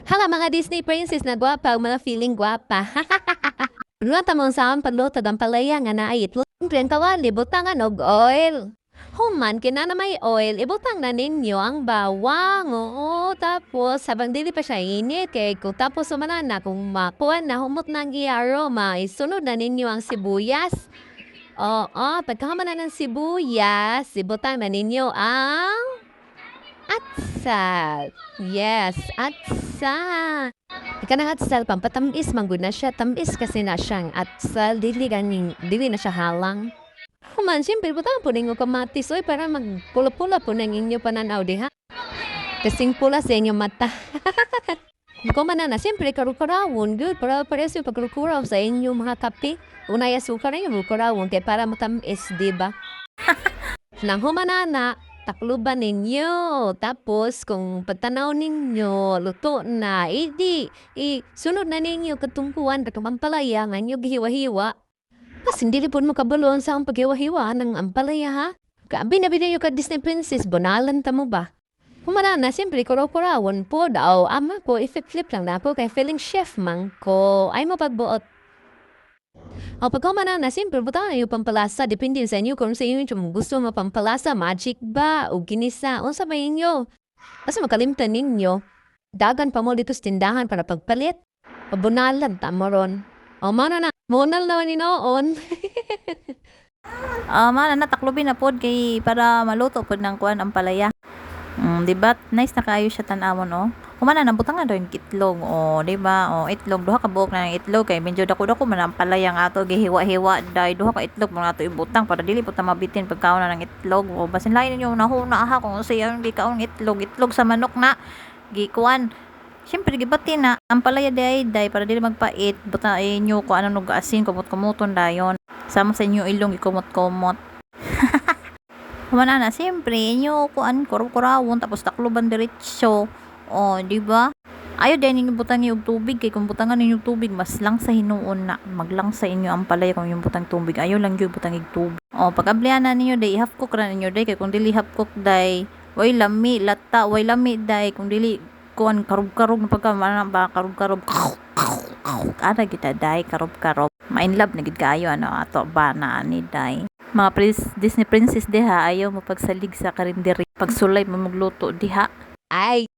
Hala mga Disney princess na gwapa, mga feeling gwapa. Ruan tamang saan panlutod ang palaya nga na ay itlog. Siyempre, kawali, butangan og oil. Human, kina na may oil, ibutang na ninyo ang bawang. Oo, tapos habang dili pa siya init, kay kung tapos umanan na, kung makuha na, humot na ang aroma, isunod na ninyo ang sibuyas. Oo, pagkahama na ng sibuyas, ibutang na ninyo ang atsal. Yes, atsal. Ika na atsal, pampatamis, manggod na siya. Tamis kasi na siyang atsal, dili na siya halang. Human, siyempre, butang po ninyo kamatis, oy, para magpula-pula po ng inyo pananaw, di ha? Kasing pula sa inyong mata. Kung manana, siyempre, karukarawon, good, para pares yung pagkarukuraw sa inyong mga kape. Unay asukar na yung karukarawon, kaya para matamis, di ba? Nang humanana, takluban ninyo. Tapos, kung pagtanaw ninyo, luto na, sunod na ninyo katungkuan, katumampalaya, nga nyo gihiwa-hiwa. Kasi hindi po mo kabalon sa ang paghiwa-hiwa ng ampalaya, ha? Kabi na binay ka Disney princess, bonalan ta mo ba? Humana na, siyempre, kuraw-kurawon po daw. Ama ko, i-flip lang na po, kay feeling chef man ko. Ay mo pagbuot. O pag humana na, siyempre, buta na yung pampalasa. Depende sa inyo kung sa inyo yung gusto mo pampalasa. Magic ba? O ginisa? O sa ba inyo? Kasi makalimtan ninyo. Dagan pa mo dito sa tindahan para pagpalit. Pabunalan, tamo ron. O mana na, monal naman ni noon. Mana na taklobin na pod kay para maluto pod ng kuan ang palaya. Di ba? Nice na kayo siya tanawon, oh. Humana na butang na daw yung itlog, oh, di ba? Oh, itlog duha ka buok na ng itlog kay medyo dako-dako man ang palaya nga ato gihiwa-hiwa dai duha ka itlog mo ato ibutang para dili pud ta mabitin pagkaon na ng itlog. Oh, basin lain ninyo nahuna ha kung siya ang gikaon itlog sa manok na gikuan. Siyempre, gibati na. Ang palaya day para dili magpait. Buta inyo ko anong nag-asin, kumot-kumuton dayon. Sama sa inyo ilong, ikumot-kumot. Humana na, siyempre, inyo ko an kuraw-kurawon, tapos takloban diretsyo. O, di ba? Ayaw din ninyo butang niyo tubig, kay kung butangan ninyo tubig, mas lang sa hinuon na. Maglang sa inyo ang palaya kung yung butang tubig. Ayaw lang yung butang tubig. O, pag-ablihan na ninyo day, half cook ra ninyo day, kay kung dili half cook day, way lami, lata, way lami day, kung dili kuan karub-karub na pagka ba karub-karub ana kita day karub-karub ma-inlove na gid kaayo ano ato bana ni day mga Disney princess diha ayaw mo pagsalig sa karinderi pagsulay mo magluto diha Ay,